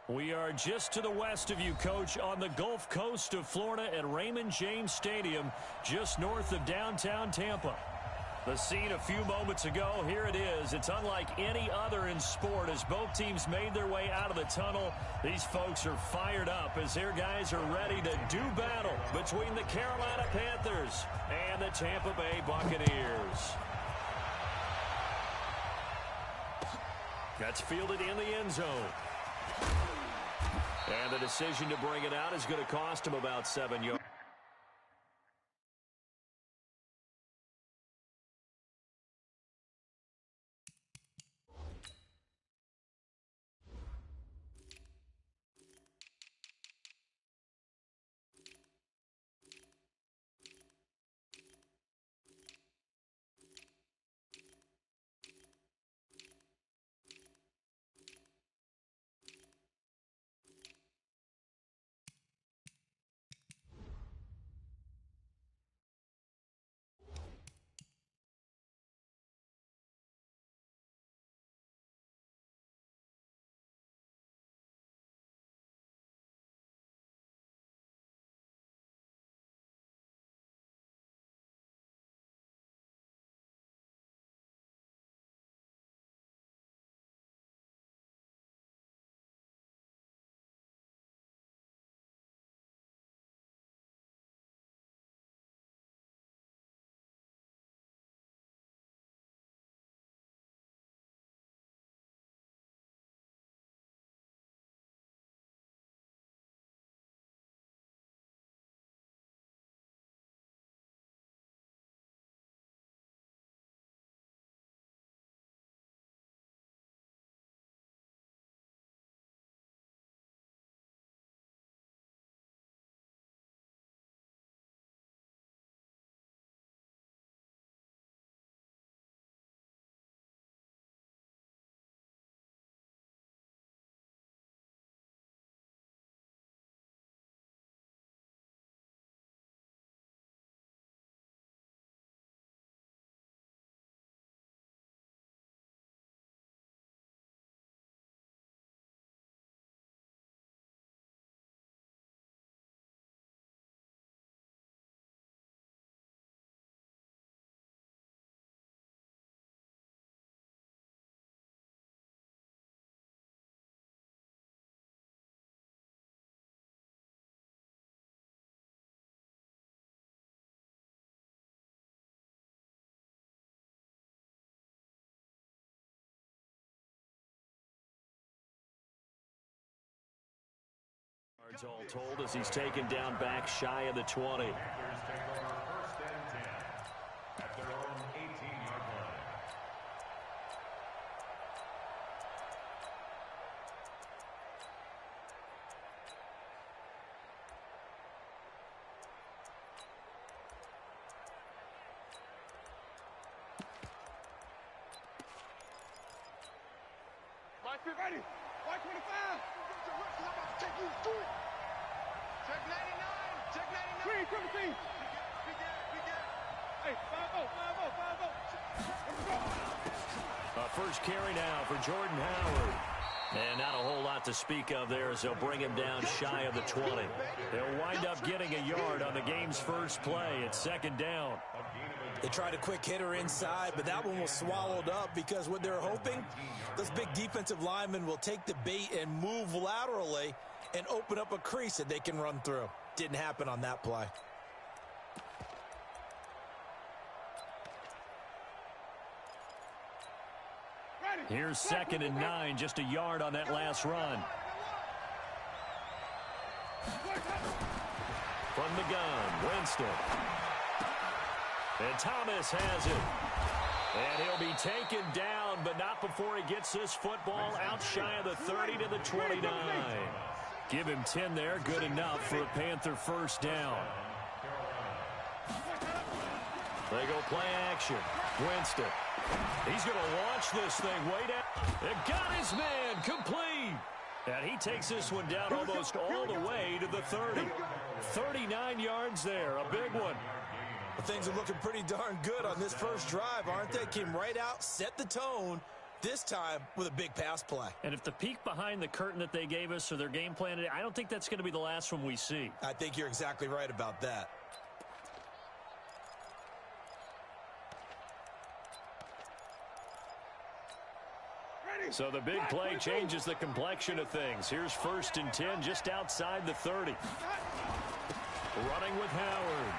We are just to the west of you, Coach, on the Gulf Coast of Florida at Raymond James Stadium, just north of downtown Tampa. The scene a few moments ago, here it is. It's unlike any other in sport as both teams made their way out of the tunnel. These folks are fired up as their guys are ready to do battle between the Carolina Panthers and the Tampa Bay Buccaneers. That's fielded in the end zone. And the decision to bring it out is going to cost him about 7 yards. All told as he's taken down back shy of the 20. Ready. 125. Take you through it. Check 99. Check 99. Green, triple team. We get. Hey, 5-0. First carry now for Jordan Howard. And not a whole lot to speak of there as they'll bring him down shy of the 20. They'll wind up getting a yard on the game's first play. It's second down. They tried a quick hitter inside, but that one was swallowed up because what they're hoping, those big defensive linemen will take the bait and move laterally and open up a crease that they can run through. Didn't happen on that play. Here's 2nd and 9, just a yard on that last run. From the gun, Winston. And Thomas has it. And he'll be taken down, but not before he gets this football out shy of the 30 to the 29. Give him 10 there, good enough for a Panther first down. They go play action. Winston. He's going to launch this thing way down. It got his man complete. And he takes this one down almost all the way to the 30. 39 yards there, a big one. Well, things are looking pretty darn good on this first drive, aren't they? Came right out, set the tone. this time with a big pass play. And if the peek behind the curtain that they gave us or their game plan, I don't think that's going to be the last one we see. I think you're exactly right about that. So the big play changes the complexion of things. Here's 1st and 10 just outside the 30. Running with Howard.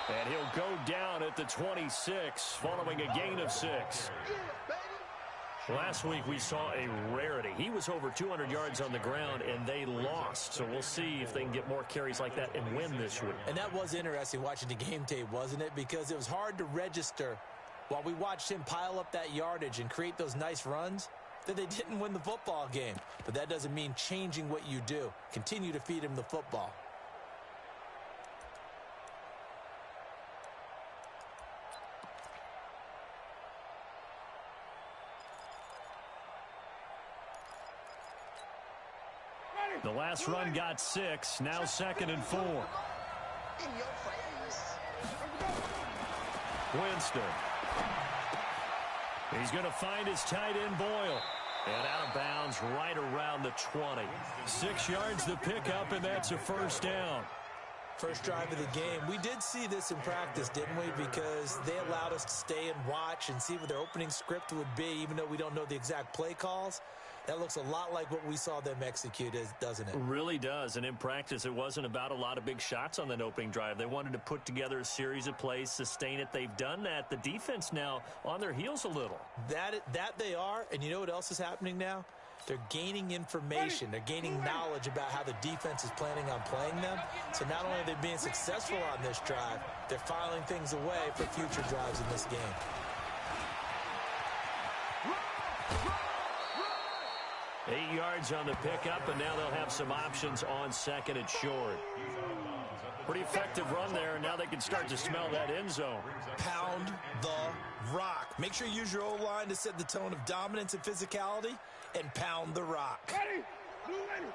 And he'll go down at the 26 following a gain of 6. Last week we saw a rarity. He was over 200 yards on the ground, and they lost. So we'll see if they can get more carries like that and win this week. And that was interesting watching the game tape, wasn't it? Because it was hard to register while we watched him pile up that yardage and create those nice runs that they didn't win the football game. But that doesn't mean changing what you do. Continue to feed him the football. The last run got 6. Now 2nd and 4. In your face. Winston. He's going to find his tight end, Boyle. And out of bounds right around the 20. 6 yards the pickup, and that's a 1st down. First drive of the game. We did see this in practice, didn't we? Because they allowed us to stay and watch and see what their opening script would be, even though we don't know the exact play calls. That looks a lot like what we saw them execute, doesn't it? It really does. And in practice, it wasn't about a lot of big shots on that opening drive. They wanted to put together a series of plays, sustain it. They've done that. The defense now on their heels a little. That they are. And you know what else is happening now? They're gaining information. They're gaining knowledge about how the defense is planning on playing them. So not only are they being successful on this drive, they're filing things away for future drives in this game. Eight yards on the pickup, and now they'll have some options on 2nd and short. Pretty effective run there, and now they can start to smell that end zone. Pound the rock. Make sure you use your O-line to set the tone of dominance and physicality, and pound the rock. Ready? You ready?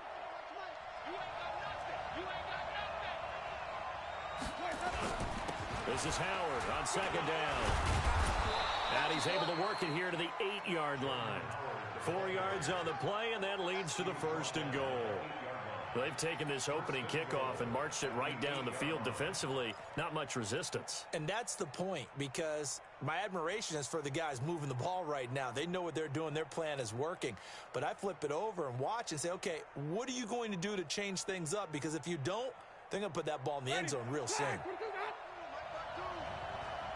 This is Howard on 2nd down. And he's able to work it here to the 8-yard line. 4 yards on the play, and that leads to the 1st and goal. They've taken this opening kickoff and marched it right down the field defensively. Not much resistance. And that's the point, because my admiration is for the guys moving the ball right now. They know what they're doing. Their plan is working. But I flip it over and watch and say, okay, what are you going to do to change things up? Because if you don't, they're going to put that ball in the end zone real soon. Here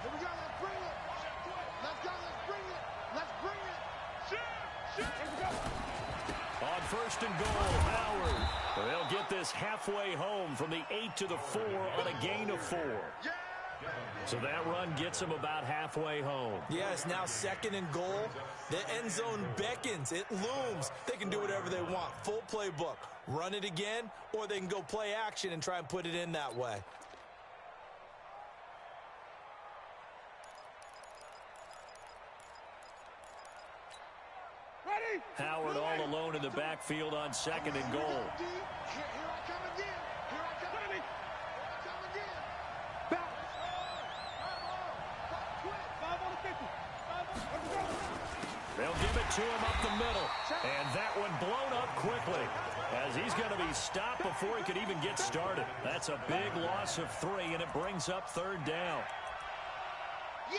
we go. Let's bring it. Let's go. Let's bring it. Let's bring it. Shoot. On 1st and goal, Howard. They'll get this halfway home from the 8 to the 4 on a gain of 4. So that run gets them about halfway home. Yes, now 2nd and goal. The end zone beckons. It looms. They can do whatever they want. Full playbook. Run it again, or they can go play action and try and put it in that way. Ready? Howard all alone in the backfield on 2nd and goal. Here I come again. Here I come. Ready? Here I come again. Back. 5 on the 50. They'll give it to him up the middle. And that one blown up quickly, as he's going to be stopped before he could even get started. That's a big loss of 3, and it brings up 3rd down. Yeah.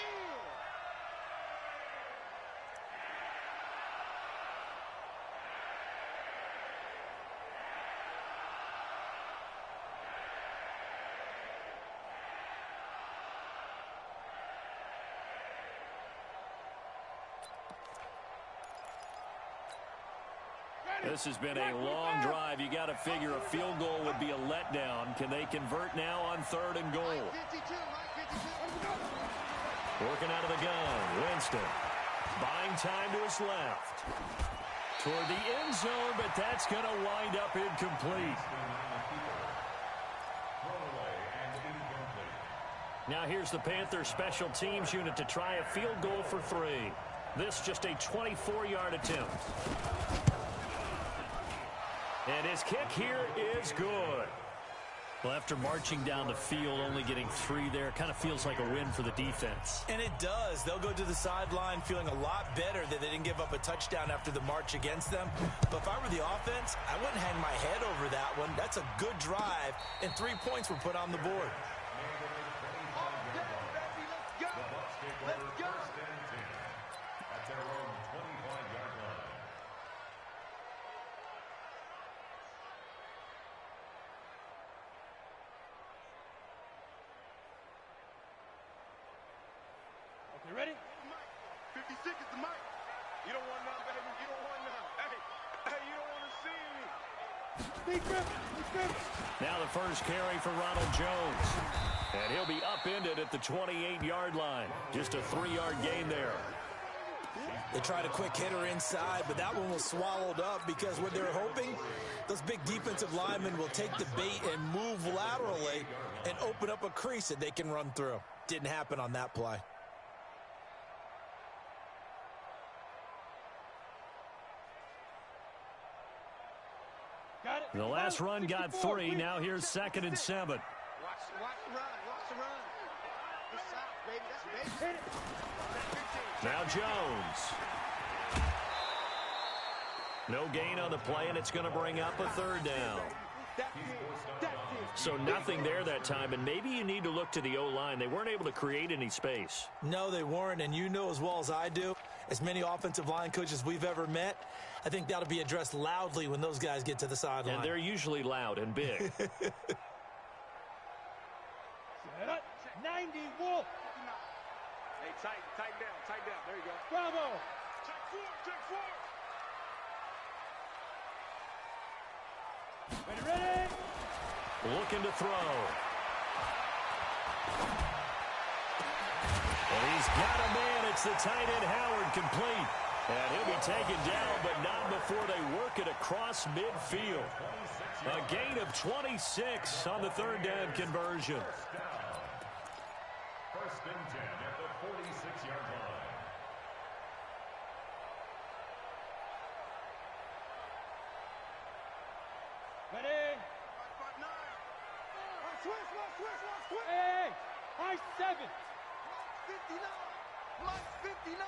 This has been a long drive. You got to figure a field goal would be a letdown. Can they convert now on 3rd and goal? Working out of the gun, Winston. Buying time to his left. Toward the end zone, but that's going to wind up incomplete. Now here's the Panthers special teams unit to try a field goal for 3. This just a 24-yard attempt. And his kick here is good. Well, after marching down the field, only getting 3 there, kind of feels like a win for the defense. And it does. They'll go to the sideline feeling a lot better that they didn't give up a touchdown after the march against them. But if I were the offense, I wouldn't hang my head over that one. That's a good drive, and 3 points were put on the board. You ready? 56 is the mic. You don't want none, baby. You don't want none. Hey, you don't want to see me. Now the first carry for Ronald Jones. And he'll be upended at the 28-yard line. Just a 3-yard gain there. They tried a quick hitter inside, but that one was swallowed up because what they're hoping, those big defensive linemen will take the bait and move laterally and open up a crease that they can run through. Didn't happen on that play. The last run got 3. Now here's 2nd and 7. Watch the run. Watch the run. This side, baby. That's baby. Now Jones. No gain on the play, and it's going to bring up a 3rd down. So nothing there that time, and maybe you need to look to the O-line. They weren't able to create any space. No, they weren't, and you know as well as I do, as many offensive line coaches we've ever met, I think that'll be addressed loudly when those guys get to the sideline. And they're usually loud and big. 90 Wolf. Hey, tighten down. There you go. Bravo. Check 4. Ready? Looking to throw. And he's got a man. It's the tight end Howard, complete. And he'll be taken down, but not before they work it across midfield. A gain of 26 on the 3rd down conversion. First and 10 at the 46-yard line. Ready? Switch. Hey, high 7. 59. 59.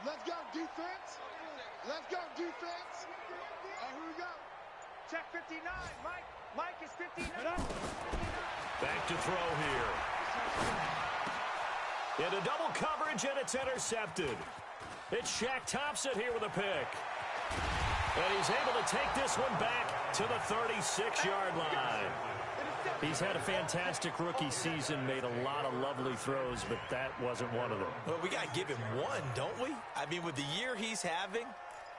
Let's go, defense. Here we go. Check 59. Mike is 59. Back to throw here. Into double coverage, and it's intercepted. It's Shaq Thompson here with a pick. And he's able to take this one back to the 36-yard line. He's had a fantastic rookie season, made a lot of lovely throws, but that wasn't one of them. Well, we got to give him one, don't we? I mean, with the year he's having,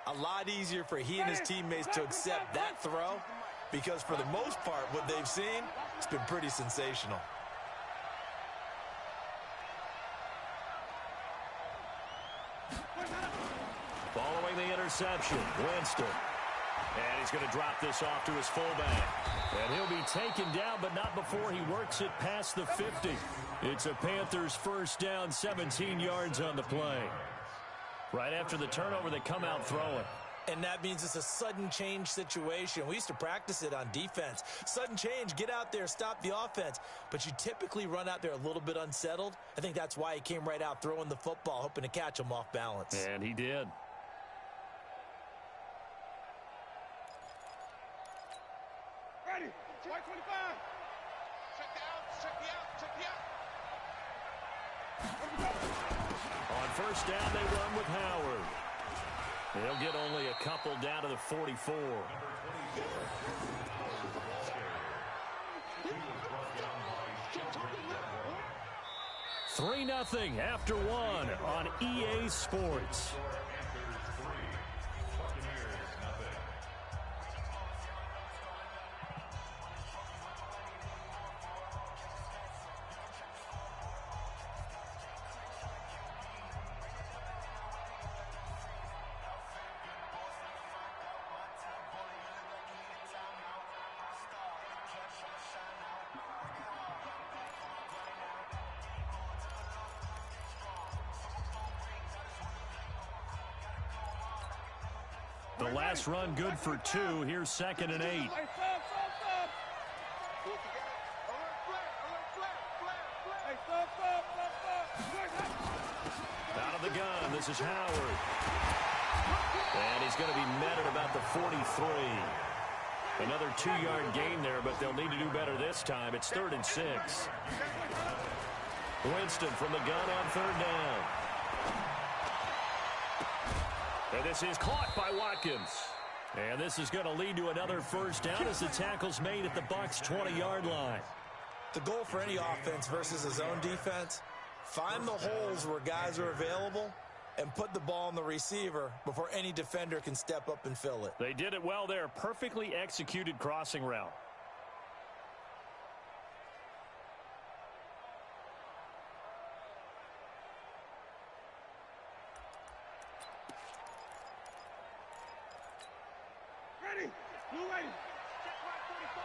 a lot easier for he and his teammates to accept that throw because for the most part, what they've seen, it's been pretty sensational. Following the interception, Winston. And he's going to drop this off to his fullback. And he'll be taken down, but not before he works it past the 50. It's a Panthers first down, 17 yards on the play. Right after the turnover, they come out throwing. And that means it's a sudden change situation. We used to practice it on defense. Sudden change, get out there, stop the offense. But you typically run out there a little bit unsettled. I think that's why he came right out throwing the football, hoping to catch him off balance. And he did. Ready? White 25. Check the out. On first down, they run with Howard. They'll get only a couple down to the 44. 3-0 after 1 on EA Sports. The last run good for 2. Here's 2nd and 8. is Howard. And he's going to be met at about the 43. Another 2-yard gain there, but they'll need to do better this time. It's 3rd and 6. Winston from the gun on 3rd down. And this is caught by Watkins. And this is going to lead to another first down as the tackle's made at the Bucs' 20-yard line. The goal for any offense versus a zone defense, find the holes where guys are available and put the ball on the receiver before any defender can step up and fill it. They did it well there. Perfectly executed crossing route. Ready. Blue lady. Check right 45.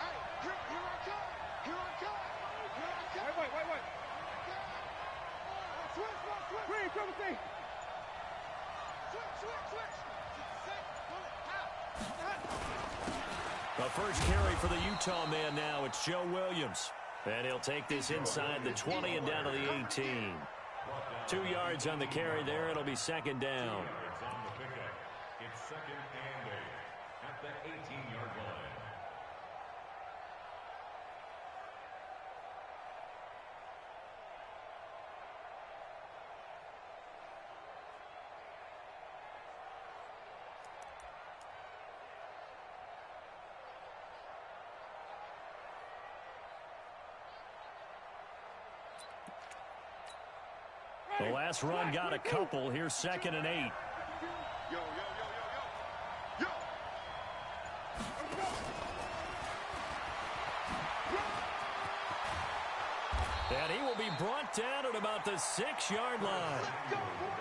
Hey, here I come. Here I come. Here I come. Wait. Switch. Green, come with me. Switch. The first carry for the Utah man now. It's Joe Williams. And he'll take this inside the 20 and down to the 18. 2 yards on the carry there. It'll be 2nd down. It's 2nd and 8 at the 18-yard line. The last run got a couple. Here's 2nd and 8. Yo. And he will be brought down at about the 6-yard line.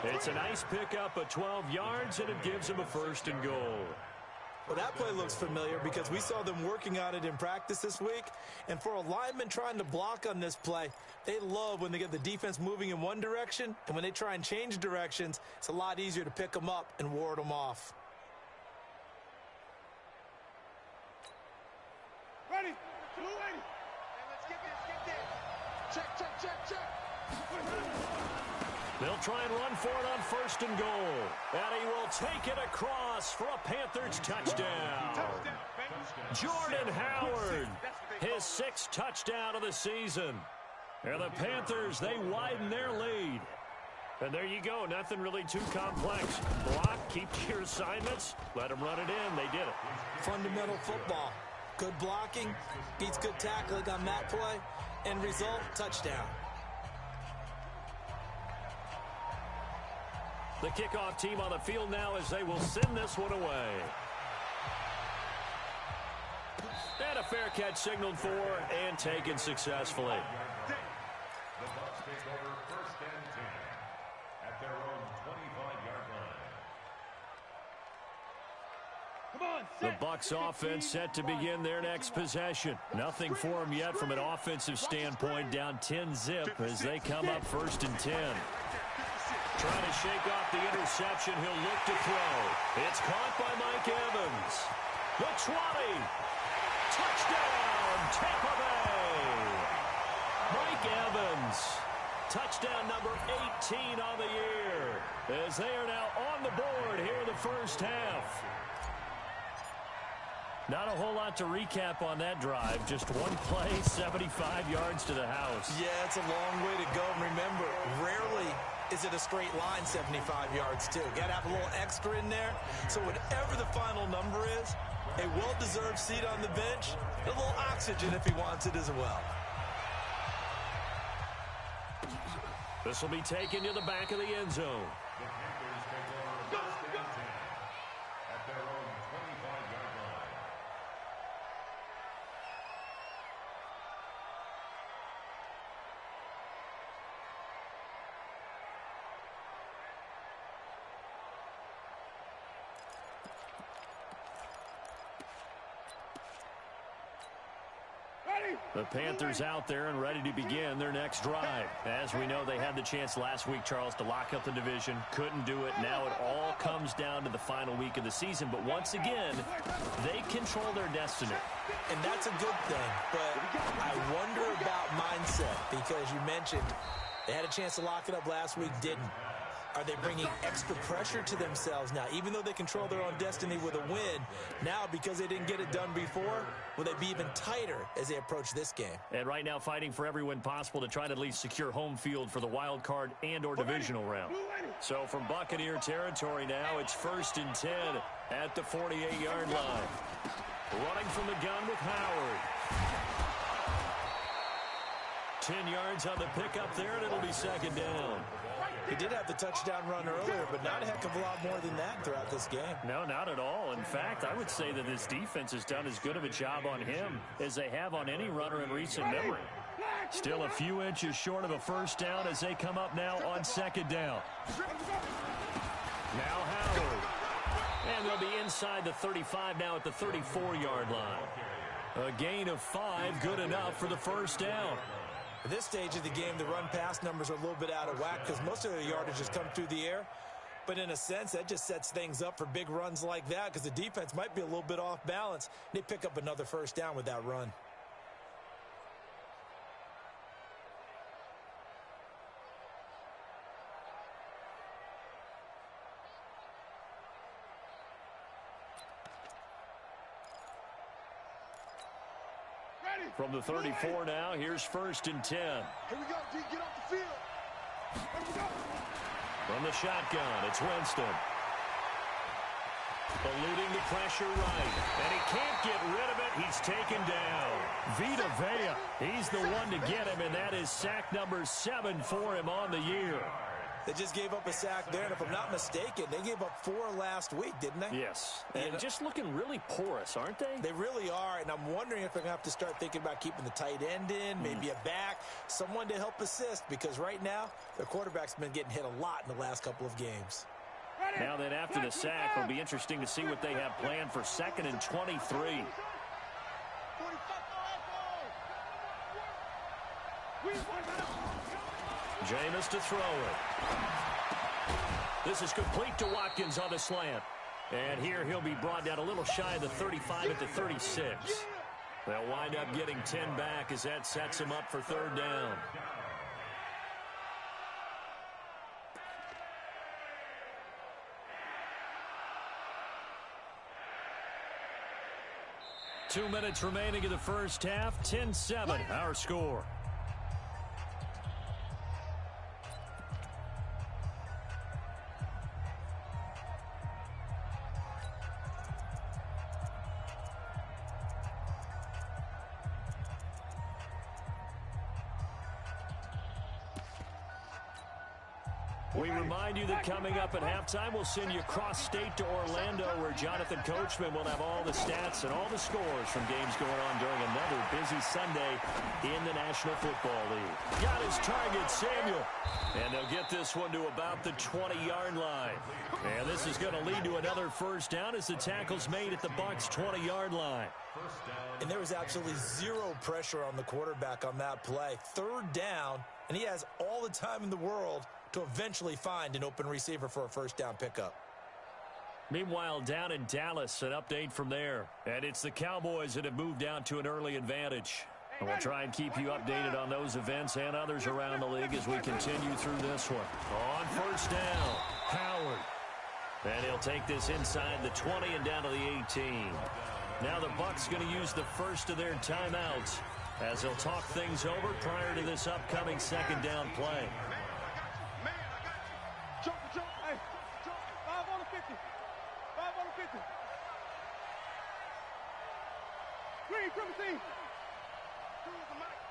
It's a nice pickup of 12 yards, and it gives him a 1st and goal. Well, that play looks familiar because we saw them working on it in practice this week. And for a lineman trying to block on this play, they love when they get the defense moving in one direction. And when they try and change directions, it's a lot easier to pick them up and ward them off. Ready. Blue lady. Hey, let's get this. Check. They'll try and run for it on 1st and goal. And he will take it across for a Panthers touchdown. Jordan Howard, his 6th touchdown of the season. And the Panthers, they widen their lead. And there you go. Nothing really too complex. Block, keep to your assignments, let them run it in. They did it. Fundamental football. Good blocking, beats good tackling on that play. End result, touchdown. The kickoff team on the field now as they will send this one away. And a fair catch signaled for and taken successfully. The Bucs take over 1st and 10 at their own 25-yard line. Come on, The Bucs offense set to begin their next possession. Nothing for them yet from an offensive standpoint. Down 10-zip as they come up 1st and 10. Trying to shake off the interception. He'll look to throw. It's caught by Mike Evans. The 20. Touchdown, Tampa Bay. Mike Evans. Touchdown number 18 on the year. As they are now on the board here in the first half. Not a whole lot to recap on that drive. Just one play, 75 yards to the house. Yeah, it's a long way to go. And remember, rarely is it a straight line 75 yards, too. Got to have a little extra in there. So whatever the final number is, a well-deserved seat on the bench, a little oxygen if he wants it as well. This will be taken to the back of the end zone. The Panthers take over 1st and 10 at their own 25-yard line. The Panthers out there and ready to begin their next drive. As we know, they had the chance last week, Charles, to lock up the division. Couldn't do it. Now it all comes down to the final week of the season. But once again, they control their destiny. And that's a good thing. But I wonder about mindset because you mentioned they had a chance to lock it up last week, didn't. Are they bringing extra pressure to themselves now? Even though they control their own destiny with a win, now because they didn't get it done before, will they be even tighter as they approach this game? And right now fighting for every win possible to try to at least secure home field for the wild card and or divisional round. So from Buccaneer territory now, it's 1st and 10 at the 48-yard line. Running from the gun with Howard. 10 yards on the pickup there, and it'll be 2nd down. He did have the touchdown run earlier, but not a heck of a lot more than that throughout this game. No, not at all. In fact, I would say that this defense has done as good of a job on him as they have on any runner in recent memory. Still a few inches short of a 1st down as they come up now on 2nd down. Now Howard. And they'll be inside the 35 now at the 34-yard line. A gain of 5, good enough for the 1st down. At this stage of the game, the run-pass numbers are a little bit out of whack because most of their yardage has come through the air. But in a sense, that just sets things up for big runs like that because the defense might be a little bit off balance. They pick up another 1st down with that run. From the 34 now, here's 1st and 10. Here we go, D. Get off the field. Here we go. From the shotgun, it's Winston. Eluding the pressure right. And he can't get rid of it. He's taken down. Vita Vea, he's the one to get him, and that is sack number 7 for him on the year. They just gave up a sack there, and if I'm not mistaken, they gave up 4 last week, didn't they? Yes, and just looking really porous, aren't they? They really are, and I'm wondering if they're going to have to start thinking about keeping the tight end in, maybe a back, someone to help assist, because right now, their quarterback's been getting hit a lot in the last couple of games. Now then, after the sack, it'll be interesting to see what they have planned for 2nd and 23. Jameis to throw it. This is complete to Watkins on the slant. And here he'll be brought down a little shy of the 35 at the 36. They'll wind up getting 10 back as that sets him up for 3rd down. Two minutes remaining in the 1st half. 10-7, our score. We remind you that coming up at halftime, we'll send you cross-state to Orlando, where Jonathan Coachman will have all the stats and all the scores from games going on during another busy Sunday in the National Football League. Got his target, Samuel. And they'll get this one to about the 20-yard line. And this is going to lead to another 1st down as the tackle's made at the Bucs' 20-yard line. And there was absolutely zero pressure on the quarterback on that play. 3rd down, and he has all the time in the world to eventually find an open receiver for a 1st down pickup. Meanwhile, down in Dallas, an update from there. And it's the Cowboys that have moved down to an early advantage. And we'll try and keep you updated on those events and others around the league as we continue through this one. On 1st down, Howard. And he'll take this inside the 20 and down to the 18. Now the Bucs going to use the first of their timeouts as they'll talk things over prior to this upcoming 2nd down play. Green, Privacy.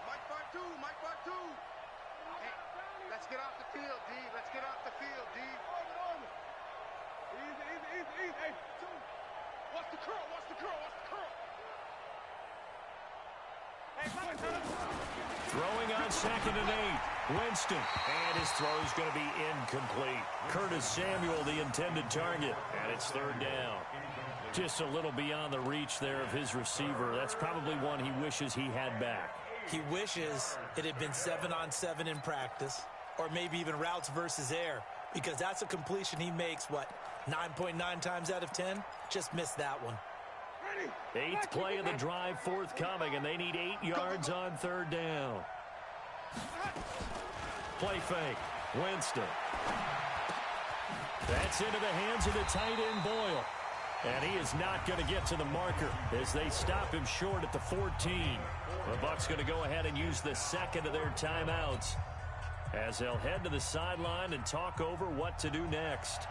Mike 5-2, Mike 5-2. Hey, let's get off the field, D. Let's get off the field, D. Easy. Hey, watch the curl, watch the curl. Hey, throwing on 2nd and 8. Winston. And his throw is going to be incomplete. Curtis Samuel, the intended target. And it's 3rd down. Just a little beyond the reach there of his receiver. That's probably one he wishes he had back. He wishes it had been 7-on-7 in practice, or maybe even routes versus air, because that's a completion he makes, 9.9 times out of 10? Just missed that one. 8th play of the drive forthcoming, and they need 8 yards on 3rd down. Play fake. Winston. That's into the hands of the tight end, Boyle. And he is not going to get to the marker as they stop him short at the 14. The Bucs going to go ahead and use the second of their timeouts as they'll head to the sideline and talk over what to do next.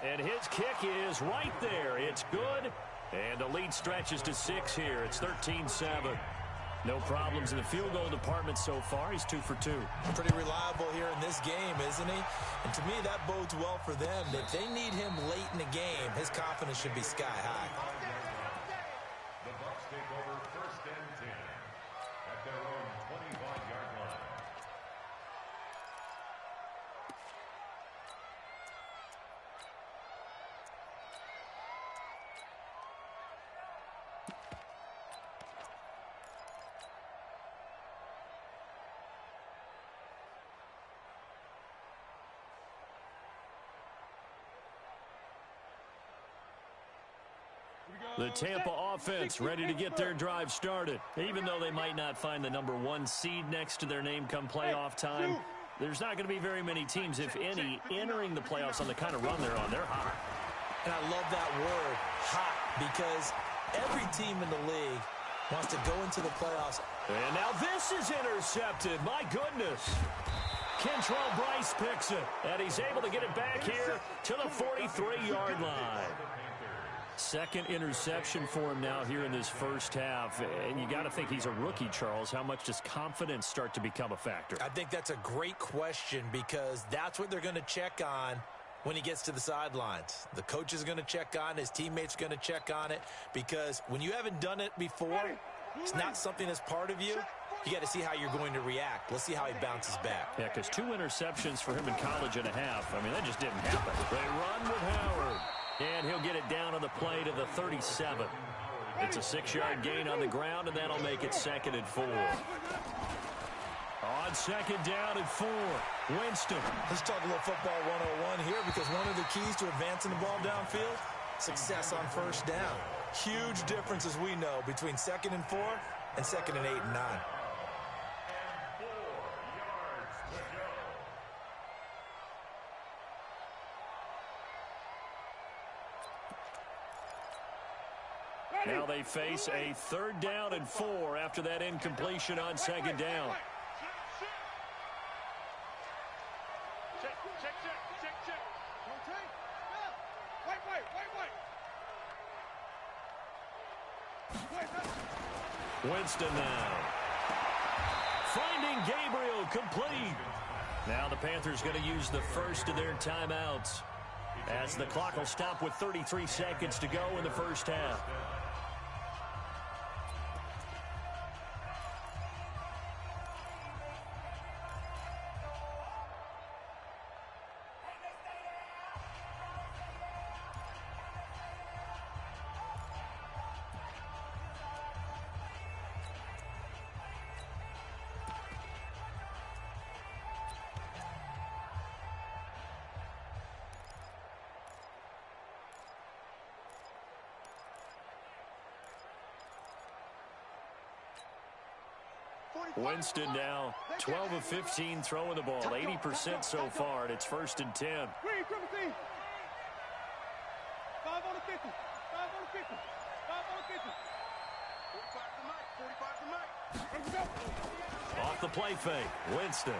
And his kick is right there. It's good. And the lead stretches to 6 here. It's 13-7. No problems in the field goal department so far. He's 2 for 2. Pretty reliable here in this game, isn't he? And to me, that bodes well for them. If they need him late in the game, his confidence should be sky high. The Bucs take over 1st and 10 at their own 25-yard line. The Tampa offense ready to get their drive started. Even though they might not find the number 1 seed next to their name come playoff time, there's not going to be very many teams, if any, entering the playoffs on the kind of run they're on. They're hot. And I love that word, hot, because every team in the league wants to go into the playoffs. And now this is intercepted. My goodness. Kentrell Bryce picks it, and he's able to get it back here to the 43-yard line. Second interception for him now here in this first half. And you got to think he's a rookie, Charles. How much does confidence start to become a factor? I think that's a great question because that's what they're going to check on when he gets to the sidelines. The coach is going to check on it. His teammates are going to check on it because when you haven't done it before, it's not something that's part of you. You got to see how you're going to react. Let's see how he bounces back. Yeah, because 2 interceptions for him in college and a half. I mean, that just didn't happen. They run with Howard. And he'll get it down on the play to the 37. It's a 6-yard gain on the ground, and that'll make it 2nd and 4. On 2nd down and 4, Winston. Let's talk a little football 101 here because one of the keys to advancing the ball downfield, success on 1st down. Huge difference, as we know, between 2nd and 4 and 2nd and 8 and 9. Now they face a 3rd down and 4 after that incompletion on 2nd down. Check. Okay. Wait. Winston now. Finding Gabriel complete. Now the Panthers going to use the first of their timeouts as the clock will stop with 33 seconds to go in the first half. Winston now 12 of 15 throwing the ball, 80% so far, and it's 1st and 10. 5 on the 50. 5 on the 50. 5 on the 50. 45 to Mike. Off the play fake, Winston.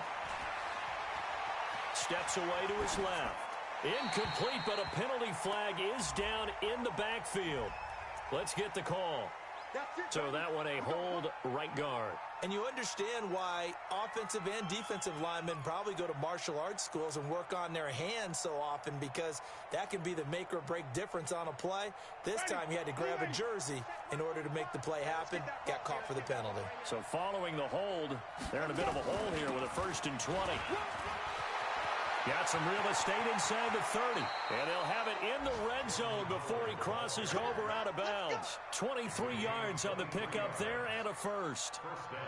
Steps away to his left. Incomplete, but a penalty flag is down in the backfield. Let's get the call. So that one a hold right guard. And you understand why offensive and defensive linemen probably go to martial arts schools and work on their hands so often because that can be the make or break difference on a play. This time he had to grab a jersey in order to make the play happen. Got caught for the penalty. So following the hold, they're in a bit of a hole here with a 1st and 20. Got some real estate inside the 30. And they'll have it in the red zone before he crosses over out of bounds. 23 yards on the pickup there and a first.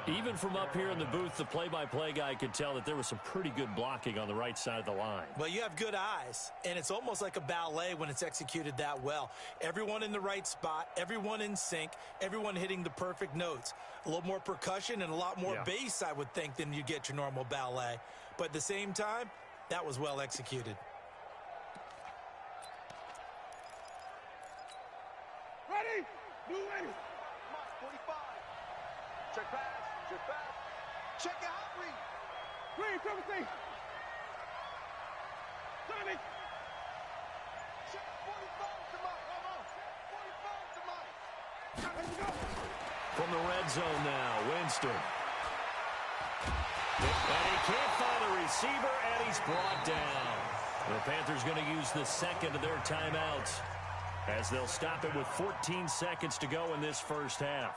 Even from up here in the booth, the play-by-play guy could tell that there was some pretty good blocking on the right side of the line. Well, you have good eyes, and it's almost like a ballet when it's executed that well. Everyone in the right spot, everyone in sync, everyone hitting the perfect notes. A little more percussion and a lot more bass, I would think, than you get your normal ballet. But at the same time, that was well executed. Ready? Blue ready. Mark 45. Check pass. Check pass. Check your hot read. Green, triple C. Tommy. Check 45 to Mike. Come on. 45 to Mike. Let's go. From the red zone now, Winston. And he can't find a receiver, and he's brought down. The Panthers going to use the second of their timeouts as they'll stop it with 14 seconds to go in this first half.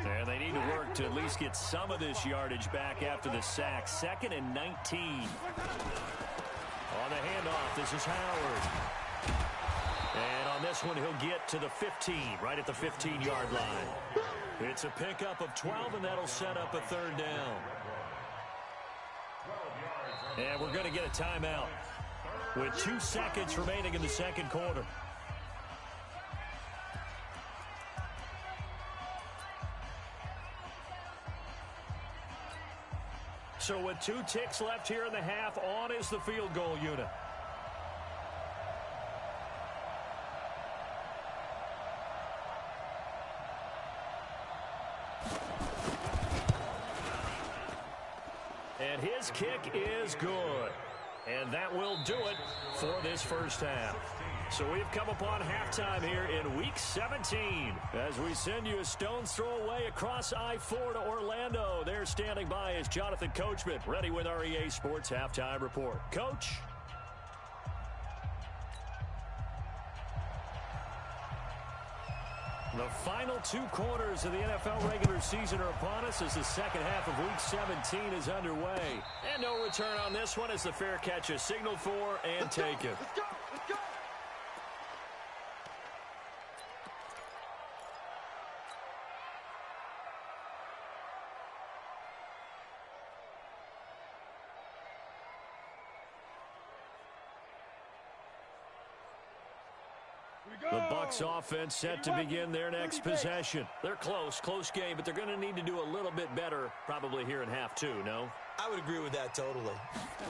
And they need to work to at least get some of this yardage back after the sack. 2nd and 19. On the handoff, this is Howard. And on this one, he'll get to the 15, right at the 15-yard line. It's a pickup of 12, and that'll set up a third down. And we're going to get a timeout with 2 seconds remaining in the second quarter. So with 2 ticks left here in the half, on is the field goal unit. And his kick is good. And that will do it for this first half. So we've come upon halftime here in Week 17 as we send you a stone's throw away across I-4 to Orlando. There standing by is Jonathan Coachman, ready with our EA Sports Halftime Report. Coach? The final 2 quarters of the NFL regular season are upon us as the second half of Week 17 is underway. And no return on this one as the fair catch is signaled for and taken. Let's go. Let's go. The Bucs offense set to begin their next possession. They're close game, but they're going to need to do a little bit better probably here in half 2, no? I would agree with that totally.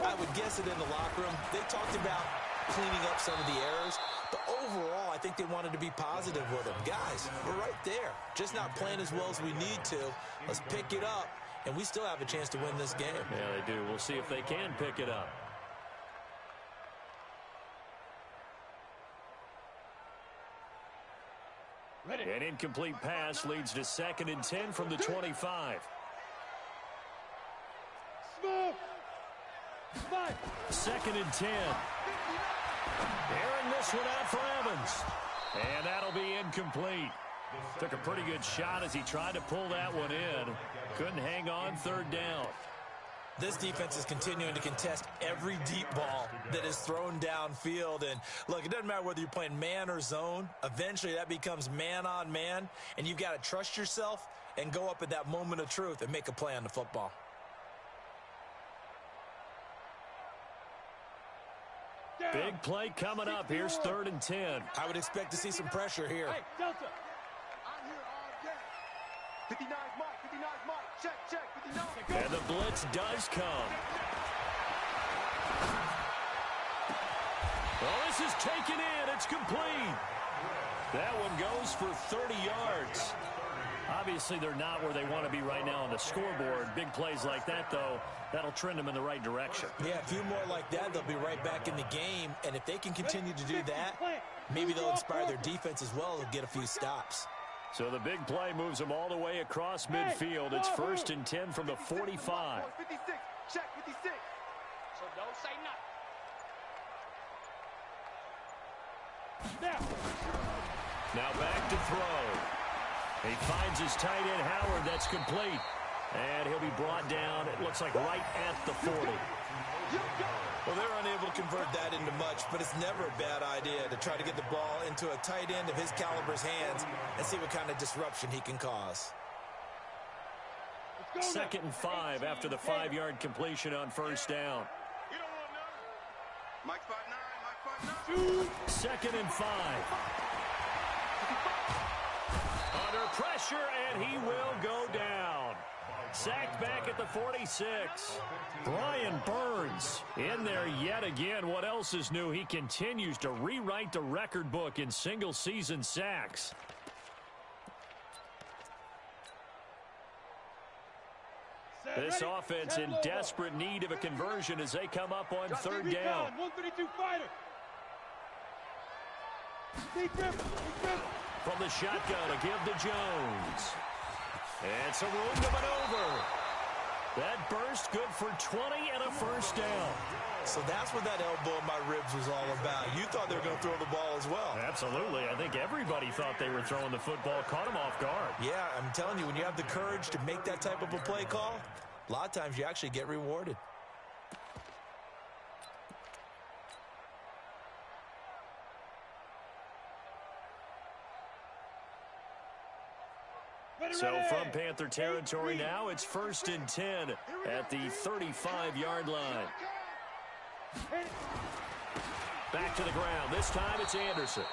I would guess it in the locker room. They talked about cleaning up some of the errors, but overall, I think they wanted to be positive with them. Guys, we're right there. Just not playing as well as we need to. Let's pick it up, and we still have a chance to win this game. Yeah, they do. We'll see if they can pick it up. An incomplete pass leads to 2nd and 10 from the 25. Small. 2nd and 10. Airing this one out for Evans. And that'll be incomplete. Took a pretty good shot as he tried to pull that one in. Couldn't hang on, 3rd down. This defense is continuing to contest every deep ball that is thrown downfield. And, look, it doesn't matter whether you're playing man or zone. Eventually, that becomes man-on-man, and you've got to trust yourself and go up at that moment of truth and make a play on the football. Big play coming up. Here's 3rd and 10. I would expect to see some pressure here. Hey, Delta. I'm here all day. 59's Mike. 59's Mike. Check. 59. And the blitz does come. Oh, this is taken in. It's complete. That one goes for 30 yards. Obviously, they're not where they want to be right now on the scoreboard. Big plays like that, though, that'll trend them in the right direction. Yeah, a few more like that, they'll be right back in the game. And if they can continue to do that, maybe they'll inspire their defense as well and get a few stops. So the big play moves them all the way across midfield. It's 1st and 10 from the 45. 56. Check 56. So don't say nothing. Now back to throw. He finds his tight end, Howard. That's complete. And he'll be brought down, it looks like, right at the 40. Well, they're unable to convert that into much, but it's never a bad idea to try to get the ball into a tight end of his caliber's hands and see what kind of disruption he can cause. 2nd and 5 after the 5-yard completion on first down. You don't want none. Mike 5'9", Mike 5'9". 2nd and 5. Under pressure, and he will go down. Sacked back at the 46. Brian Burns in there yet again. What else is new? He continues to rewrite the record book in single-season sacks. This offense in desperate need of a conversion as they come up on 3rd down. 132 fighter. From the shotgun, a give to Jones. And some room to maneuver. That burst good for 20 and a first down. So that's what that elbow in my ribs was all about. You thought they were going to throw the ball as well. Absolutely. I think everybody thought they were throwing the football, caught him off guard. Yeah, I'm telling you, when you have the courage to make that type of a play call, a lot of times you actually get rewarded. So from Panther territory now, it's 1st and 10 at the 35-yard line. Back to the ground. This time it's Anderson.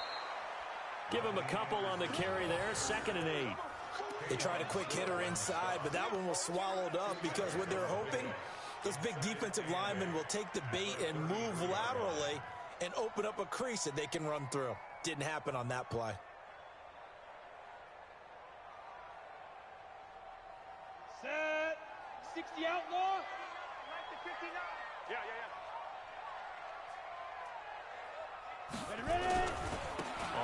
Give him a couple on the carry there. 2nd and 8. They tried a quick hitter inside, but that one was swallowed up because what they're hoping, those big defensive linemen will take the bait and move laterally and open up a crease that they can run through. Didn't happen on that play. Set. 60 outlaw. 59. Yeah. Ready.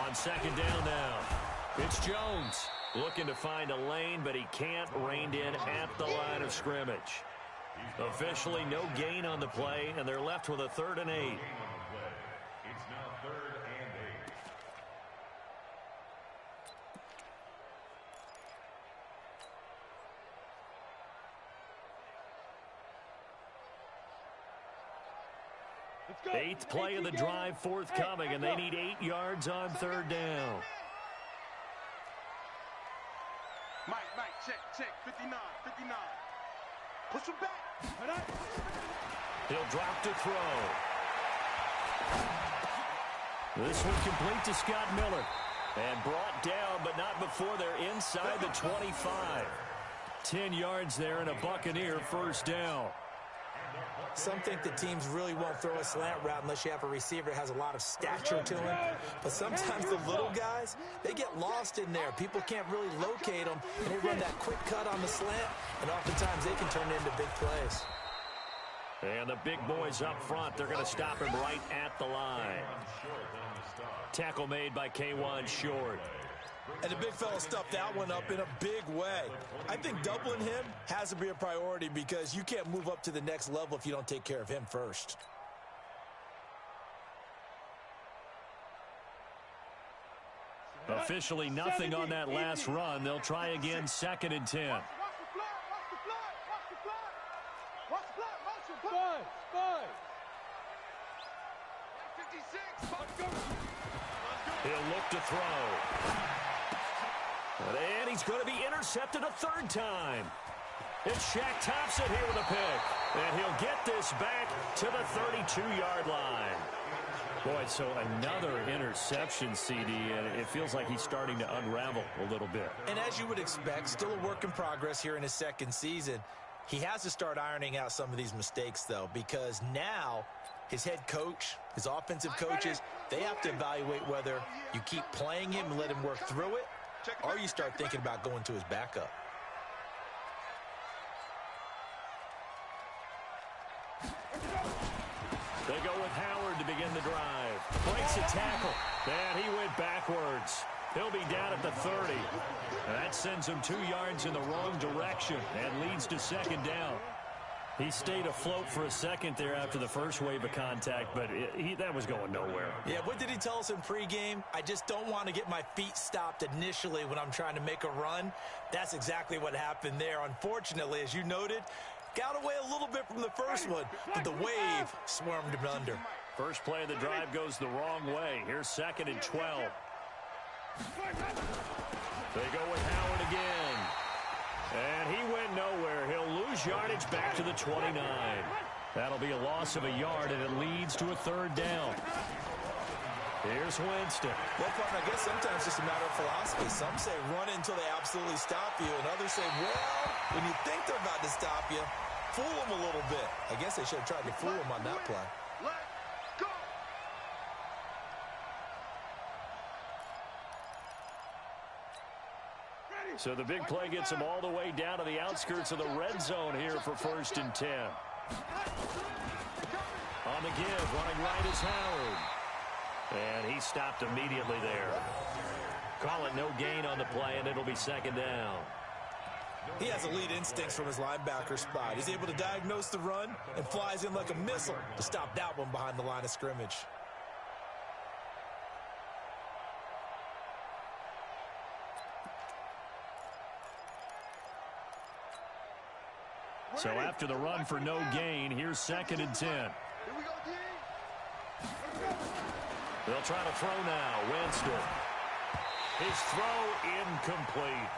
On 2nd down now, it's Jones looking to find a lane, but he can't. Reined in at the line of scrimmage. Officially no gain on the play, and they're left with a 3rd and 8. It's now 3rd and 8. Let's go. 8th play of the drive forthcoming, and they need 8 yards on 3rd down. Mike, check. 59. Push him back. He'll drop to throw. This one complete to Scott Miller. And brought down, but not before they're inside the 25. 10 yards there and a Buccaneer first down. Some think the teams really won't throw a slant route unless you have a receiver that has a lot of stature to him. But sometimes the little guys, they get lost in there. People can't really locate them, and they run that quick cut on the slant, and oftentimes they can turn it into big plays. And the big boys up front, they're going to stop him right at the line. Tackle made by K1 Short. And the big fella stuffed that one up in a big way. I think doubling him has to be a priority because you can't move up to the next level if you don't take care of him first. Officially nothing on that last run. They'll try again, 2nd and 10. Watch the blood. Spud. 56. He'll look to throw. And he's going to be intercepted a 3rd time. It's Shaq Thompson here with a pick. And he'll get this back to the 32-yard line. Boy, so another interception, CD, and it feels like he's starting to unravel a little bit. And as you would expect, still a work in progress here in his 2nd season. He has to start ironing out some of these mistakes, though, because now his head coach, his offensive coaches, they have to evaluate whether you keep playing him and let him work through it, or you start thinking about going to his backup. They go with Howard to begin the drive. Breaks a tackle. And he went backwards. He'll be down at the 30. And that sends him 2 yards in the wrong direction and leads to 2nd down. He stayed afloat for a second there after the first wave of contact, but that was going nowhere. Yeah, what did he tell us in pregame? I just don't want to get my feet stopped initially when I'm trying to make a run. That's exactly what happened there. Unfortunately, as you noted, got away a little bit from the first one, but the wave swarmed him under. First play of the drive goes the wrong way. Here's 2nd and 12. They go with Howard again. And he went nowhere. He'll lose yardage back to the 29. That'll be a loss of a yard, and it leads to a 3rd down. Here's Winston. Well, partner, I guess sometimes it's just a matter of philosophy. Some say run until they absolutely stop you, and others say, well, when you think they're about to stop you, fool them a little bit. I guess they should have tried to fool them on that play. Let's go. So the big play gets him all the way down to the outskirts of the red zone here for 1st and 10. On the give, running right is Howard. And he stopped immediately there. Call it no gain on the play, and it'll be 2nd down. He has elite instincts from his linebacker spot. He's able to diagnose the run and flies in like a missile to stop that one behind the line of scrimmage. So after the run for no gain, here's 2nd and 10. Here we go, D. They'll try to throw now. Winston. His throw incomplete.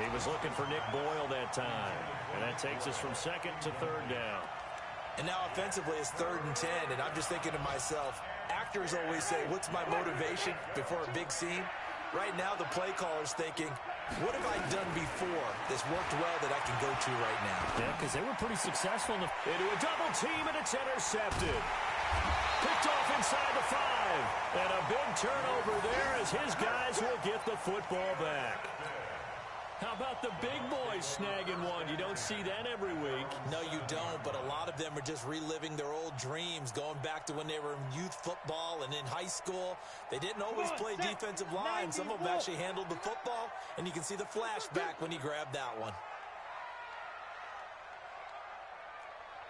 He was looking for Nick Boyle that time. And that takes us from 2nd to 3rd down. And now offensively it's 3rd and 10, and I'm just thinking to myself, actors always say, what's my motivation before a big scene? Right now the play caller's thinking, what have I done before that's worked well that I can go to right now? Yeah, because they were pretty successful into a double team, and it's intercepted. Picked off inside the 5. And a big turnover there as his guys will get the football back. How about the big boys snagging one? You don't see that every week. No, you don't, but a lot of them are just reliving their old dreams, going back to when they were in youth football and in high school. They didn't always play defensive line. Some of them actually handled the football, and you can see the flashback when he grabbed that one.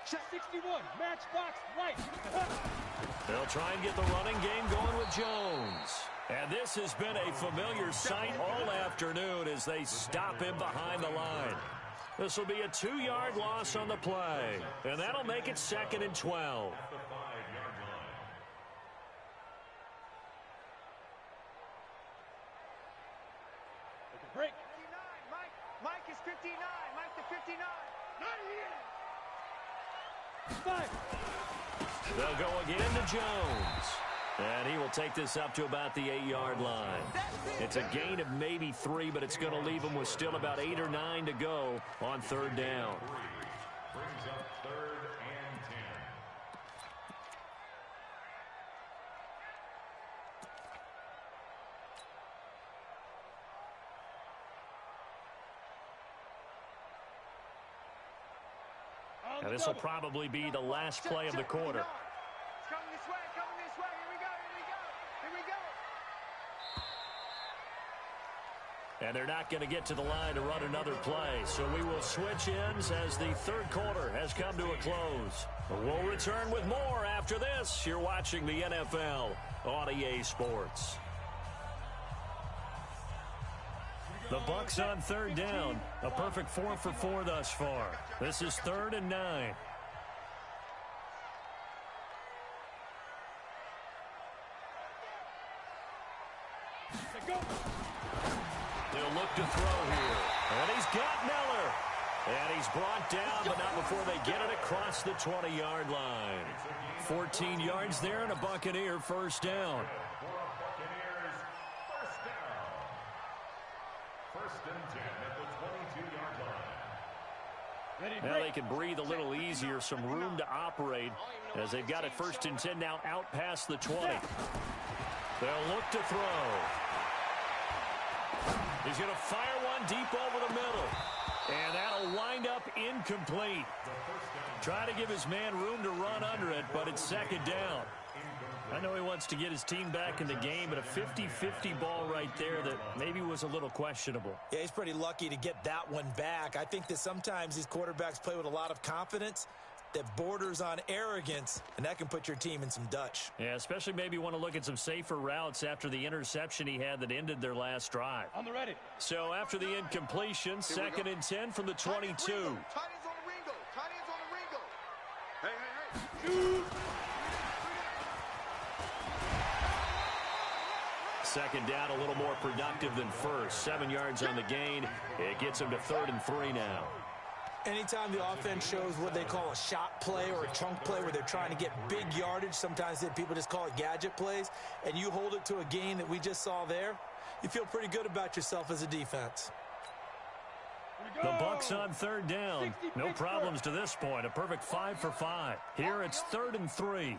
Check 61, matchbox right. They'll try and get the running game going with Jones. And this has been a familiar sight all afternoon as they stop him behind the line. This will be a 2-yard loss on the play, and that'll make it 2nd and 12. Break. 59, Mike is 59. Mike to 59. 5. They'll go again to Jones. And he will take this up to about the 8-yard line. It's a gain of maybe 3, but it's going to leave him with still about 8 or 9 to go on 3rd down. Brings up 3rd and 10. Now this will probably be the last play of the quarter. It's coming this way, coming this way. Here we go, here we go, here we go. And they're not going to get to the line to run another play. So we will switch ends as the 3rd quarter has come to a close. We'll return with more after this. You're watching the NFL on EA Sports. The Bucs on 3rd down. A perfect 4 for 4 thus far. This is 3rd and 9. They'll look to throw here. And he's got Miller. And he's brought down, but not before they get it across the 20-yard line. 14 yards there and a Buccaneer 1st down. Buccaneers, 1st down. 1st and 10 at the 22-yard line. Now they can breathe a little easier, some room to operate as they've got it 1st and 10 now out past the 20. They'll look to throw. He's going to fire one deep over the middle. And that'll wind up incomplete. Try to give his man room to run under it, but it's 2nd down. I know he wants to get his team back in the game, but a 50-50 ball right there that maybe was a little questionable. Yeah, he's pretty lucky to get that one back. I think that sometimes these quarterbacks play with a lot of confidence that borders on arrogance, and that can put your team in some Dutch. Yeah, especially maybe want to look at some safer routes after the interception he had that ended their last drive. On the ready. So after the incompletion, 2nd and 10 from the 22. Tight ends on the Ringo. Tight ends on the Ringo. Hey. Second down, a little more productive than first. 7 yards on the gain. It gets him to 3rd and 3 now. Anytime the offense shows what they call a shot play or a chunk play where they're trying to get big yardage, sometimes people just call it gadget plays, and you hold it to a gain that we just saw there, you feel pretty good about yourself as a defense. The Bucs on 3rd down. No problems to this point. A perfect 5 for 5. Here it's 3rd and 3.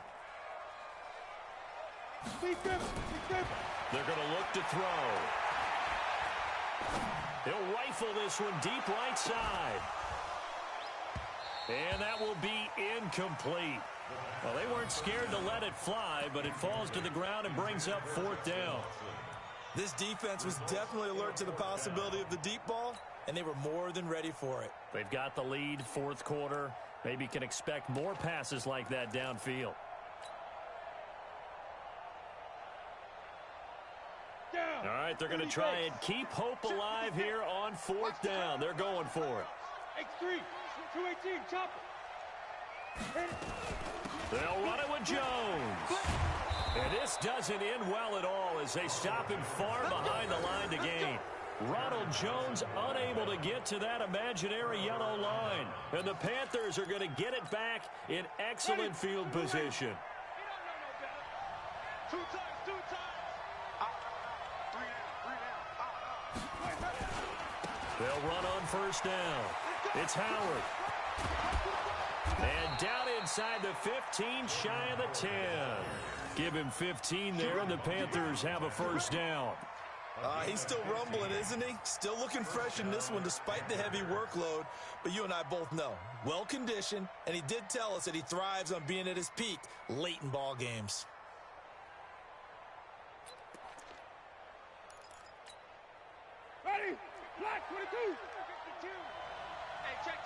They're going to look to throw. He'll rifle this one deep right side. And that will be incomplete. Well, they weren't scared to let it fly, but it falls to the ground and brings up 4th down. This defense was definitely alert to the possibility of the deep ball, and they were more than ready for it. They've got the lead, 4th quarter. Maybe can expect more passes like that downfield. All right, they're going to try and keep hope alive here on 4th down. They're going for it. X3, 218, chop it. They'll run it with Jones. And this doesn't end well at all as they stop him far behind the line to gain. Ronald Jones unable to get to that imaginary yellow line. And the Panthers are going to get it back in excellent field position. Two times. They'll run on 1st down. It's Howard. And down inside the 15, shy of the 10. Give him 15 there, and the Panthers have a 1st down. He's still rumbling, isn't he? Still looking fresh in this one despite the heavy workload. But you and I both know, well-conditioned, and he did tell us that he thrives on being at his peak late in ball games. Ready? Black 22. 52. Hey, check.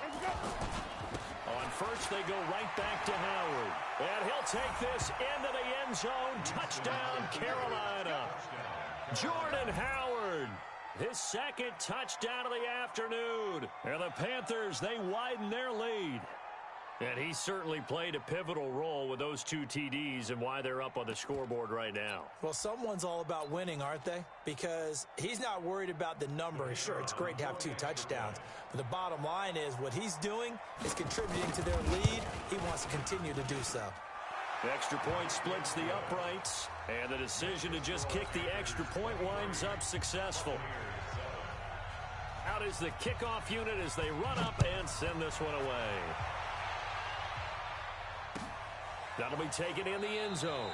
Let's go. On 1st, they go right back to Howard. And he'll take this into the end zone. Touchdown, Carolina. Jordan Howard, his 2nd touchdown of the afternoon. And the Panthers, they widen their lead. And he certainly played a pivotal role with those 2 TDs and why they're up on the scoreboard right now. Well, someone's all about winning, aren't they? Because he's not worried about the number. Sure, it's great to have 2 touchdowns. But the bottom line is what he's doing is contributing to their lead. He wants to continue to do so. The extra point splits the uprights. And the decision to just kick the extra point winds up successful. Out is the kickoff unit as they run up and send this one away. That'll be taken in the end zone.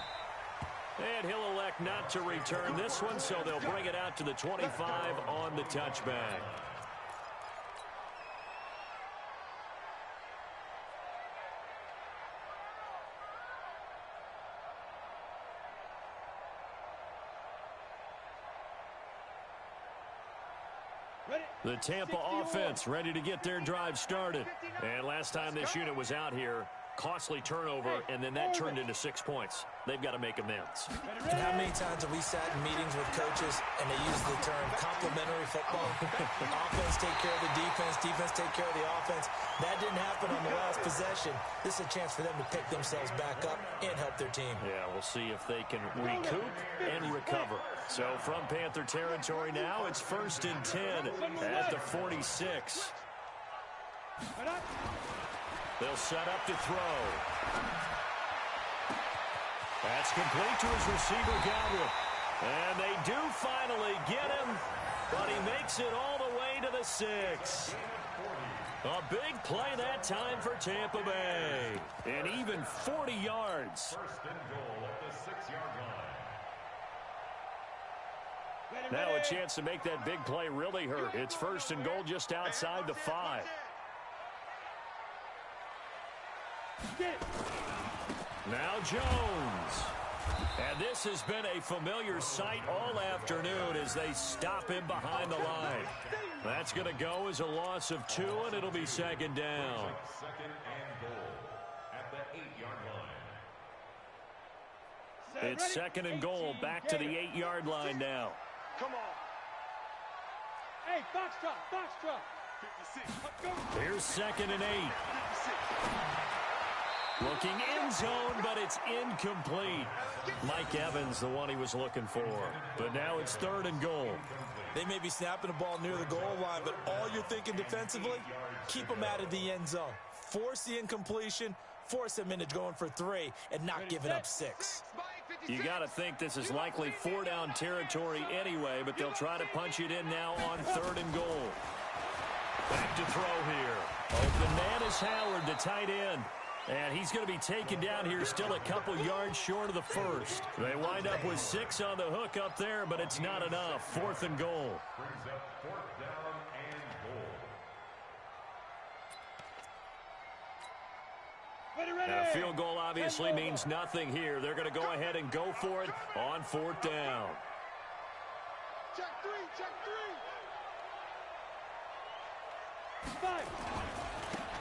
And he'll elect not to return this one, so they'll bring it out to the 25 on the touchback. The Tampa offense ready to get their drive started. And last time this unit was out here, costly turnover, and then that turned into 6 points. They've got to make amends. And how many times have we sat in meetings with coaches and they use the term complementary football? Offense take care of the defense, defense take care of the offense. That didn't happen on the last possession. This is a chance for them to pick themselves back up and help their team. Yeah, we'll see if they can recoup and recover. So from Panther territory now, it's 1st and 10 at the 46. They'll set up to throw. That's complete to his receiver, Godwin. And they do finally get him, but he makes it all the way to the 6. A big play that time for Tampa Bay. And even 40 yards. 1st and goal at the 6-yard line. Now a chance to make that big play really hurt. It's 1st and goal just outside the 5. Now Jones. And this has been a familiar sight all afternoon as they stop him behind the line. That's going to go as a loss of 2, and it'll be second down. Second and goal at the 8-yard line. It's second and goal, back to the 8-yard line now. Come on. Hey, box drop, box drop. 56. Here's second and 8. 56. Looking end zone, but it's incomplete. Mike Evans, the one he was looking for. But now it's third and goal. They may be snapping the ball near the goal line, but all you're thinking defensively, keep them out of the end zone. Force the incompletion, force them into going for 3, and not giving up 6. You got to think this is likely 4-down territory anyway, but they'll try to punch it in now on third and goal. Back to throw here. Open man is Howard, the tight end. And he's going to be taken down here still a couple yards short of the first. They wind up with 6 on the hook up there, but it's not enough. Fourth and goal. Brings up 4th down and goal. And a field goal obviously means nothing here. They're going to go ahead and go for it on 4th down. Check 3, check 3. 5.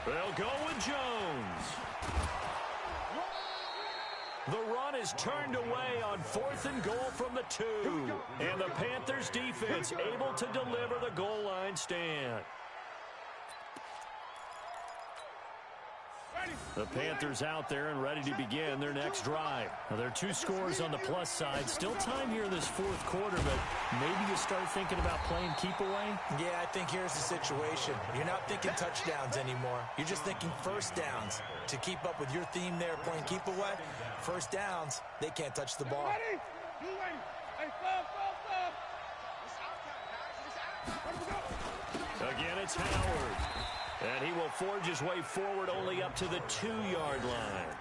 They'll go with Jones. The run is turned away on 4th and goal from the 2. And the Panthers defense able to deliver the goal line stand. The Panthers out there and ready to begin their next drive. Now, there are 2 scores on the plus side. Still time here in this 4th quarter, but maybe you start thinking about playing keep away? Yeah, I think here's the situation. You're not thinking touchdowns anymore. You're just thinking first downs. To keep up with your theme there, playing keep away, first downs, they can't touch the ball. Hey, Again, it's Howard. And he will forge his way forward only up to the 2-yard line.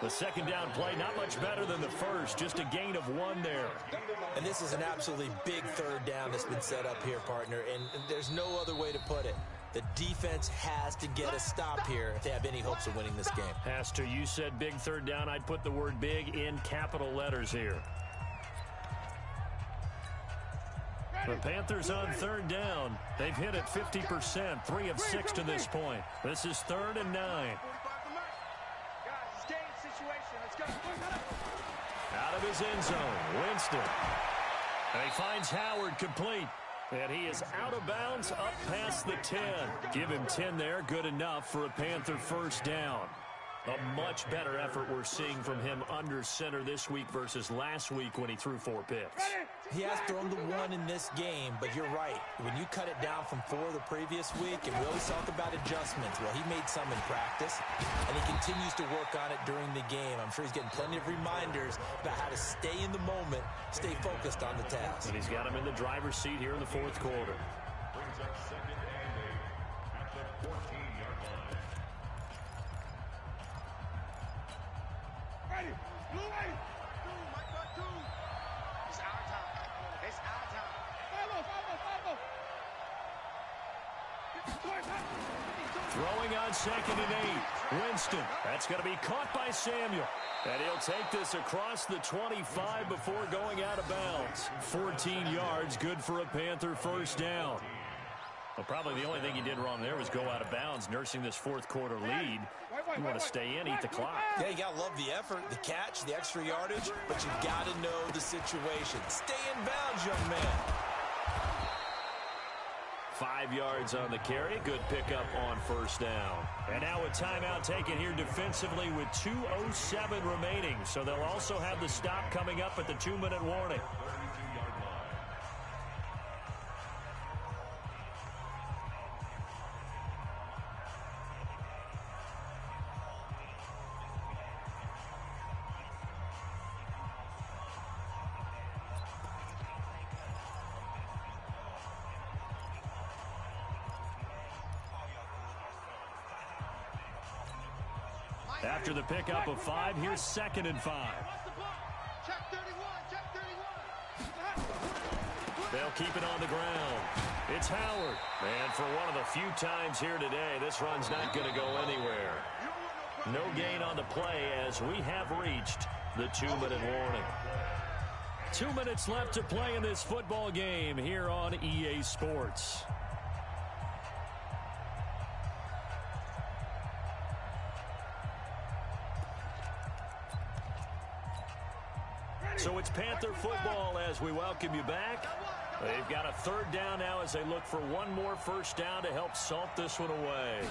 The second down play, not much better than the first, just a gain of 1 there. And this is an absolutely big third down that's been set up here, partner, and there's no other way to put it. The defense has to get a stop here if they have any hopes of winning this game. Has to. You said big third down. I'd put the word big in capital letters here. The Panthers on third down. They've hit it 50%, 3 of 6 to this point. This is 3rd and 9. Guys, it's game situation. Let's go. Out of his end zone, Winston. And he finds Howard complete. And he is out of bounds up past the 10. Give him 10 there, good enough for a Panther first down. A much better effort we're seeing from him under center this week versus last week when he threw 4 picks. He has thrown the 1 in this game, but you're right. When you cut it down from 4 the previous week, and we always talk about adjustments. Well, he made some in practice, and he continues to work on it during the game. I'm sure he's getting plenty of reminders about how to stay in the moment, stay focused on the task. And he's got him in the driver's seat here in the 4th quarter. Brings up second and 8 at the 14-yard line. Ready, blue ready. It's our time. It's our time. Throwing on second and 8. Winston. That's going to be caught by Samuel. And he'll take this across the 25 before going out of bounds. 14 yards, good for a Panther first down. Well, probably the only thing he did wrong there was go out of bounds, nursing this 4th quarter lead. You want to stay in, eat the clock. Yeah, you got to love the effort, the catch, the extra yardage, but you've got to know the situation. Stay in bounds, young man. 5 yards on the carry. Good pickup on first down. And now a timeout taken here defensively with 2:07 remaining. So they'll also have the stop coming up at the 2-minute warning. After the pickup of 5, here's 2nd and 5. Check 31, check 31. They'll keep it on the ground. It's Howard. And for one of the few times here today, this run's not going to go anywhere. You don't want no No gain on the play as we have reached the 2-minute warning. 2 minutes left to play in this football game here on EA Sports. So it's Panther football as we welcome you back. They've got a third down now as they look for one more first down to help salt this one away.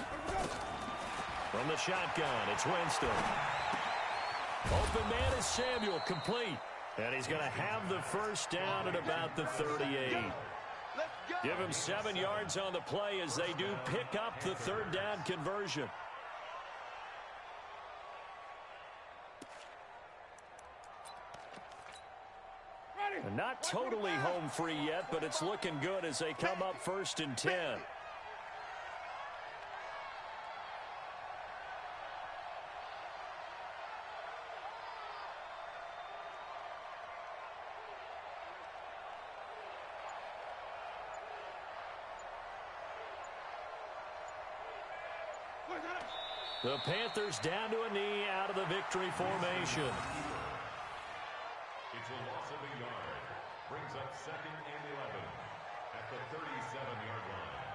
From the shotgun, it's Winston. Open man is Samuel, complete. And he's going to have the first down at about the 38. Give him 7 yards on the play as they do pick up the third down conversion. And not totally home free yet, but it's looking good as they come up 1st and 10. The Panthers down to a knee out of the victory formation. It's a loss of a yard. Brings up 2nd and 11 at the 37-yard line.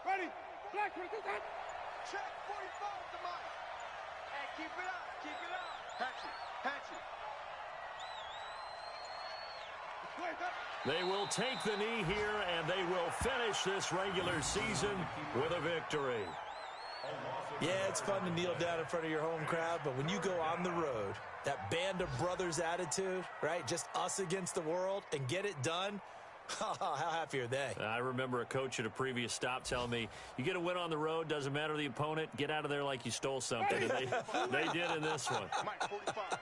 Ready. Black, check 45 to Mike. Hey, keep it up. Keep it up. Hatch it. Hatch it. They will take the knee here, and they will finish this regular season with a victory. Yeah, it's fun to kneel down in front of your home crowd, but when you go on the road, that band of brothers attitude, right, just us against the world, and get it done, how happy are they? I remember a coach at a previous stop telling me, you get a win on the road, doesn't matter the opponent, get out of there like you stole something. And they did in this one. Mike, 45.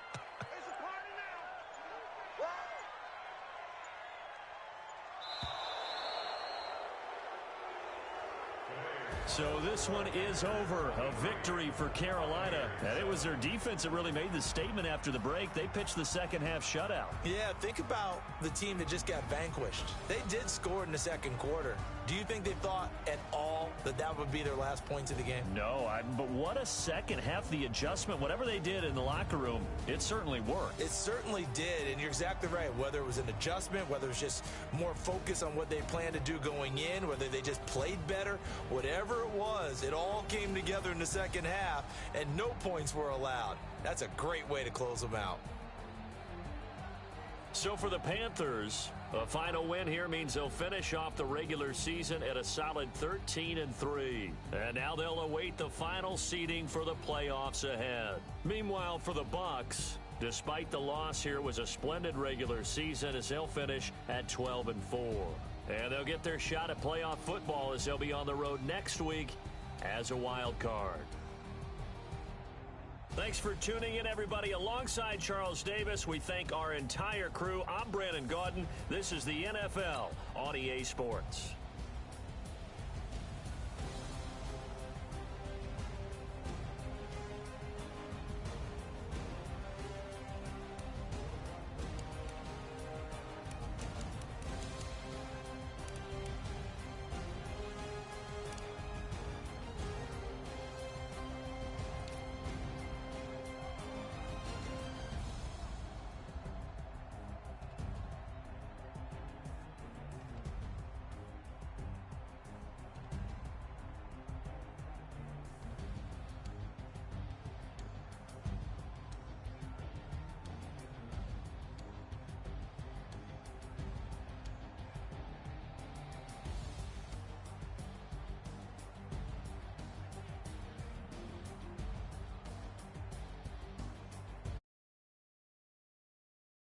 So this one is over. A victory for Carolina. And it was their defense that really made the statement after the break. They pitched the second half shutout. Yeah, think about the team that just got vanquished. They did score in the second quarter. Do you think they thought at all that that would be their last points of the game? No, but what a second half. The adjustment, whatever they did in the locker room, it certainly worked. It certainly did, and you're exactly right. Whether it was an adjustment, whether it was just more focus on what they planned to do going in, whether they just played better, whatever it was, it all came together in the second half, and no points were allowed. That's a great way to close them out. So for the Panthers, a final win here means they'll finish off the regular season at a solid 13-3. And now they'll await the final seeding for the playoffs ahead. Meanwhile, for the Bucs, despite the loss here, was a splendid regular season as they'll finish at 12-4. And they'll get their shot at playoff football as they'll be on the road next week as a wild card. Thanks for tuning in, everybody. Alongside Charles Davis, we thank our entire crew. I'm Brandon Gaudin. This is the NFL on EA Sports.